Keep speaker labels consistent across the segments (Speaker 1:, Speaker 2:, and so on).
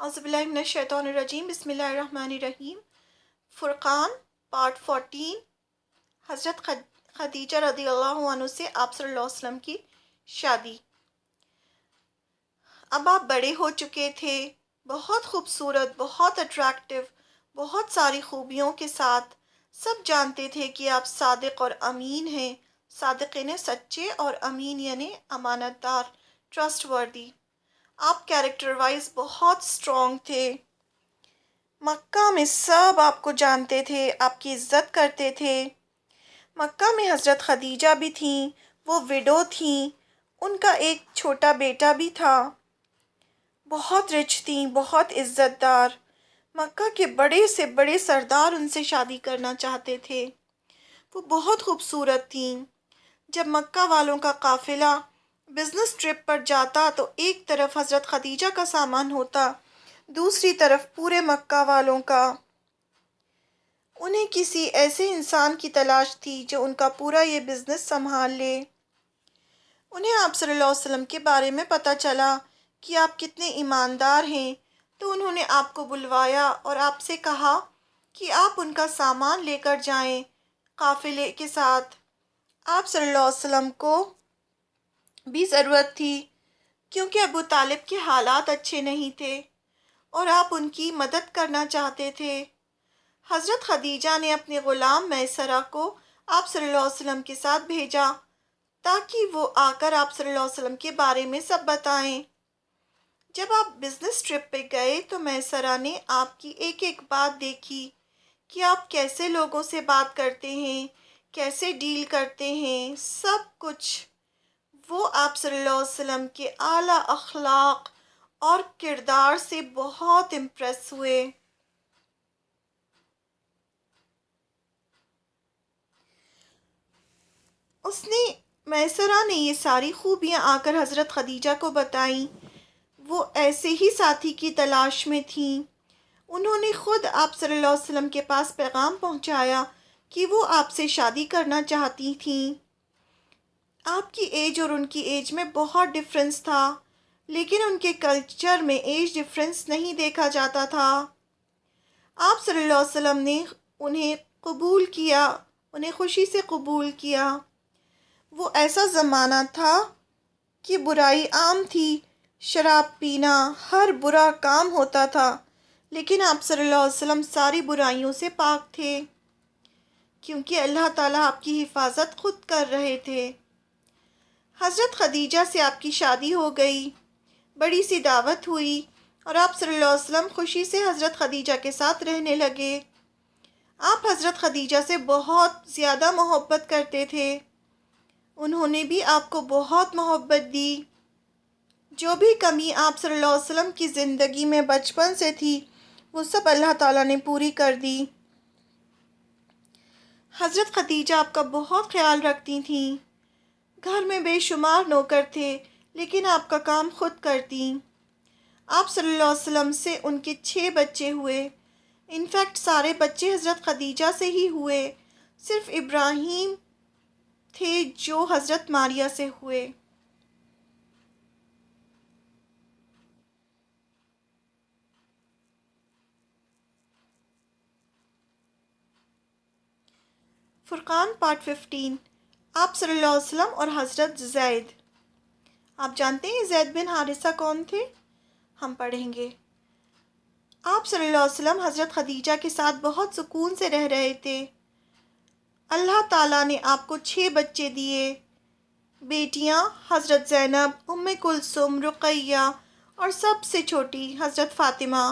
Speaker 1: اعوذ باللہ من الشیطان الرجیم، بسم اللہ الرحمن الرحیم۔ فرقان پارٹ 14۔ حضرت خدیجہ رضی اللہ عنہ سے آپ صلی اللہ علیہ وسلم کی شادی۔ اب آپ بڑے ہو چکے تھے، بہت خوبصورت، بہت اٹریکٹیو، بہت ساری خوبیوں کے ساتھ۔ سب جانتے تھے کہ آپ صادق اور امین ہیں۔ صادق یعنی سچے، اور امین یعنی امانت دار، ٹرسٹ وردی۔ آپ کیریکٹر وائز بہت سٹرونگ تھے۔ مکہ میں سب آپ کو جانتے تھے، آپ کی عزت کرتے تھے۔ مکہ میں حضرت خدیجہ بھی تھیں، وہ ویڈو تھیں، ان کا ایک چھوٹا بیٹا بھی تھا۔ بہت رچ تھیں، بہت عزت دار۔ مکہ کے بڑے سے بڑے سردار ان سے شادی کرنا چاہتے تھے۔ وہ بہت خوبصورت تھیں۔ جب مکہ والوں کا قافلہ بزنس ٹرپ پر جاتا تو ایک طرف حضرت خدیجہ کا سامان ہوتا، دوسری طرف پورے مکہ والوں کا۔ انہیں کسی ایسے انسان کی تلاش تھی جو ان کا پورا یہ بزنس سنبھال لے۔ انہیں آپ صلی اللہ علیہ وسلم کے بارے میں پتہ چلا کہ آپ کتنے ایماندار ہیں، تو انہوں نے آپ کو بلوایا اور آپ سے کہا کہ آپ ان کا سامان لے کر جائیں قافلے کے ساتھ۔ آپ صلی اللہ علیہ وسلم کو بھی ضرورت تھی، کیونکہ ابو طالب کے حالات اچھے نہیں تھے اور آپ ان کی مدد کرنا چاہتے تھے۔ حضرت خدیجہ نے اپنے غلام میسرہ کو آپ صلی اللہ علیہ وسلم کے ساتھ بھیجا تاکہ وہ آ کر آپ صلی اللہ علیہ وسلم کے بارے میں سب بتائیں۔ جب آپ بزنس ٹرپ پہ گئے تو میسرہ نے آپ کی ایک ایک بات دیکھی کہ آپ کیسے لوگوں سے بات کرتے ہیں، کیسے ڈیل کرتے ہیں، سب کچھ۔ وہ آپ صلی اللہ علیہ وسلم کے اعلیٰ اخلاق اور کردار سے بہت امپریس ہوئے۔ میسرہ نے یہ ساری خوبیاں آ کر حضرت خدیجہ کو بتائیں۔ وہ ایسے ہی ساتھی کی تلاش میں تھیں۔ انہوں نے خود آپ صلی اللہ علیہ وسلم کے پاس پیغام پہنچایا کہ وہ آپ سے شادی کرنا چاہتی تھیں۔ آپ کی ایج اور ان کی ایج میں بہت ڈفرینس تھا، لیکن ان کے کلچر میں ایج ڈفرینس نہیں دیکھا جاتا تھا۔ آپ صلی اللہ علیہ وسلم نے انہیں قبول کیا، انہیں خوشی سے قبول کیا۔ وہ ایسا زمانہ تھا کہ برائی عام تھی، شراب پینا، ہر برا کام ہوتا تھا، لیکن آپ صلی اللہ علیہ وسلم ساری برائیوں سے پاک تھے، کیونکہ اللہ تعالیٰ آپ کی حفاظت خود کر رہے تھے۔ حضرت خدیجہ سے آپ کی شادی ہو گئی، بڑی سی دعوت ہوئی اور آپ صلی اللہ علیہ وسلم خوشی سے حضرت خدیجہ کے ساتھ رہنے لگے۔ آپ حضرت خدیجہ سے بہت زیادہ محبت کرتے تھے، انہوں نے بھی آپ کو بہت محبت دی۔ جو بھی کمی آپ صلی اللہ علیہ وسلم کی زندگی میں بچپن سے تھی، وہ سب اللہ تعالیٰ نے پوری کر دی۔ حضرت خدیجہ آپ کا بہت خیال رکھتی تھیں۔ گھر میں بے شمار نوکر تھے، لیکن آپ کا کام خود کرتیں۔ آپ صلی اللہ علیہ وسلم سے ان کے 6 بچے ہوئے۔ انفیکٹ سارے بچے حضرت خدیجہ سے ہی ہوئے، صرف ابراہیم تھے جو حضرت ماریہ سے ہوئے۔ فرقان پارٹ 15۔ آپ صلی اللہ علیہ وسلم اور حضرت زید۔ آپ جانتے ہیں زید بن حارثہ کون تھے؟ ہم پڑھیں گے۔ آپ صلی اللہ علیہ وسلم حضرت خدیجہ کے ساتھ بہت سکون سے رہ رہے تھے۔ اللہ تعالیٰ نے آپ کو 6 بچے دیے، بیٹیاں حضرت زینب، ام کلثوم، رقیہ اور سب سے چھوٹی حضرت فاطمہ۔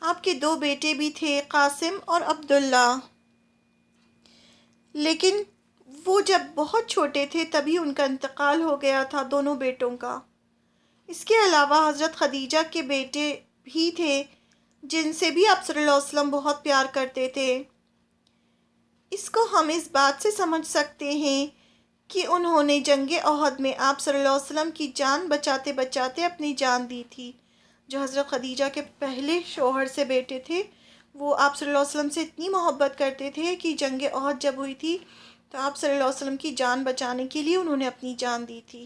Speaker 1: آپ کے 2 بیٹے بھی تھے، قاسم اور عبداللہ، لیکن وہ جب بہت چھوٹے تھے تبھی ان کا انتقال ہو گیا تھا، دونوں بیٹوں کا۔ اس کے علاوہ حضرت خدیجہ کے بیٹے بھی تھے جن سے بھی آپ صلی اللہ علیہ وسلم بہت پیار کرتے تھے۔ اس کو ہم اس بات سے سمجھ سکتے ہیں کہ انہوں نے جنگ احد میں آپ صلی اللہ علیہ وسلم کی جان بچاتے بچاتے اپنی جان دی تھی۔ جو حضرت خدیجہ کے پہلے شوہر سے بیٹے تھے، وہ آپ صلی اللہ علیہ وسلم سے اتنی محبت کرتے تھے کہ جنگ احد جب ہوئی تھی تو آپ صلی اللہ علیہ وسلم کی جان بچانے کے لیے انہوں نے اپنی جان دی تھی۔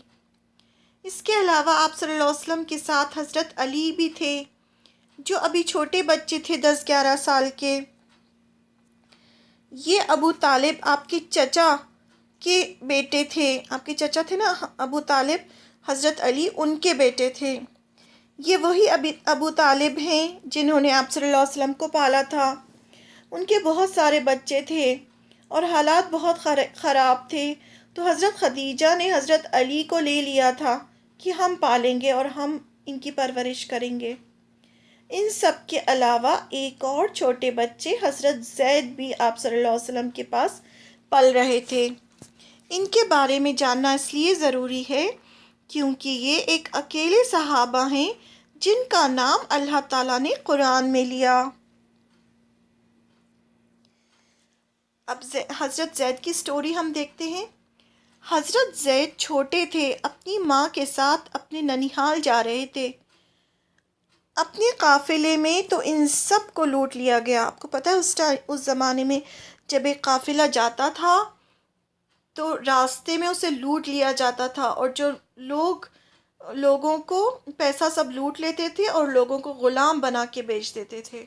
Speaker 1: اس کے علاوہ آپ صلی اللہ علیہ وسلم کے ساتھ حضرت علی بھی تھے۔ جو ابھی چھوٹے بچے تھے 10-11 سال کے، یہ ابو طالب آپ کے چچا کے بیٹے تھے. آپ کے چچا تھے نا ابو طالب، حضرت علی ان کے بیٹے تھے. یہ وہی ابو طالب ہیں جنہوں نے آپ صلی اللہ علیہ وسلم کو پالا تھا. ان کے بہت سارے بچے تھے اور حالات بہت خراب تھے، تو حضرت خدیجہ نے حضرت علی کو لے لیا تھا کہ ہم پالیں گے اور ہم ان کی پرورش کریں گے. ان سب کے علاوہ ایک اور چھوٹے بچے حضرت زید بھی آپ صلی اللہ علیہ وسلم کے پاس پل رہے تھے. ان کے بارے میں جاننا اس لیے ضروری ہے کیونکہ یہ ایک اکیلے صحابہ ہیں جن کا نام اللہ تعالیٰ نے قرآن میں لیا. اب حضرت زید کی سٹوری ہم دیکھتے ہیں. حضرت زید چھوٹے تھے، اپنی ماں کے ساتھ اپنے ننیحال جا رہے تھے. اپنے قافلے میں تو ان سب کو لوٹ لیا گیا. آپ کو پتہ ہے اس زمانے میں جب ایک قافلہ جاتا تھا تو راستے میں اسے لوٹ لیا جاتا تھا، اور جو لوگوں کو پیسہ سب لوٹ لیتے تھے اور لوگوں کو غلام بنا کے بیچ دیتے تھے.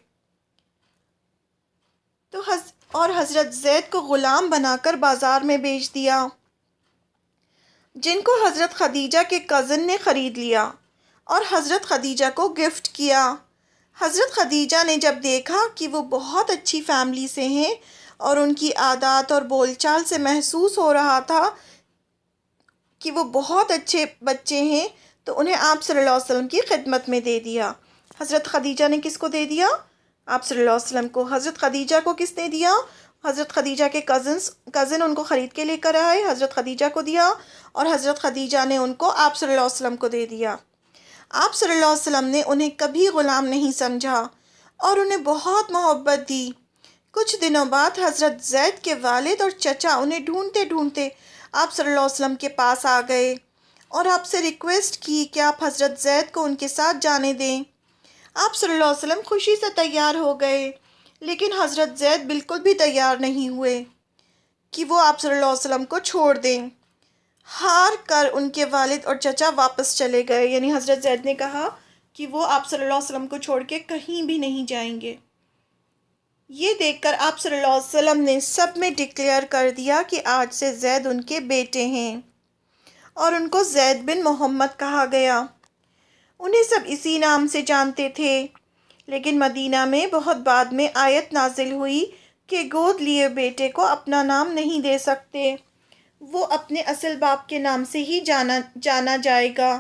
Speaker 1: تو حضرت زید کو غلام بنا کر بازار میں بیچ دیا، جن کو حضرت خدیجہ کے کزن نے خرید لیا اور حضرت خدیجہ کو گفٹ کیا. حضرت خدیجہ نے جب دیکھا کہ وہ بہت اچھی فیملی سے ہیں اور ان کی عادات اور بول چال سے محسوس ہو رہا تھا کہ وہ بہت اچھے بچے ہیں، تو انہیں آپ صلی اللہ علیہ وسلم کی خدمت میں دے دیا. حضرت خدیجہ نے کس کو دے دیا؟ آپ صلی اللہ علیہ وسلم کو. حضرت خدیجہ کو کس نے دیا؟ حضرت خدیجہ کے کزن ان کو خرید کے لے کر آئے، حضرت خدیجہ کو دیا، اور حضرت خدیجہ نے ان کو آپ صلی اللہ علیہ وسلم کو دے دیا. آپ صلی اللہ علیہ وسلم نے انہیں کبھی غلام نہیں سمجھا اور انہیں بہت محبت دی. کچھ دنوں بعد حضرت زید کے والد اور چچا انہیں ڈھونڈتے ڈھونڈتے آپ صلی اللہ علیہ وسلم کے پاس آ گئے اور آپ سے ریکویسٹ کی کہ آپ حضرت زید کو ان کے ساتھ جانے دیں. آپ صلی اللہ علیہ وسلم خوشی سے تیار ہو گئے، لیکن حضرت زید بالکل بھی تیار نہیں ہوئے کہ وہ آپ صلی اللہ علیہ وسلم کو چھوڑ دیں. ہار کر ان کے والد اور چچا واپس چلے گئے. یعنی حضرت زید نے کہا کہ وہ آپ صلی اللہ علیہ وسلم کو چھوڑ کے کہیں بھی نہیں جائیں گے. یہ دیکھ کر آپ صلی اللہ علیہ وسلم نے سب میں ڈکلیئر کر دیا کہ آج سے زید ان کے بیٹے ہیں، اور ان کو زید بن محمد کہا گیا. انہیں سب اسی نام سے جانتے تھے، لیکن مدینہ میں بہت بعد میں آیت نازل ہوئی کہ گود لیے بیٹے کو اپنا نام نہیں دے سکتے، وہ اپنے اصل باپ کے نام سے ہی جانا جائے گا.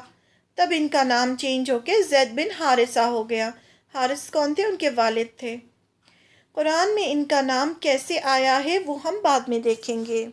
Speaker 1: تب ان کا نام چینج ہو کے زید بن حارثہ ہو گیا. حارث کون تھے؟ ان کے والد تھے. قرآن میں ان کا نام کیسے آیا ہے وہ ہم بعد میں دیکھیں گے.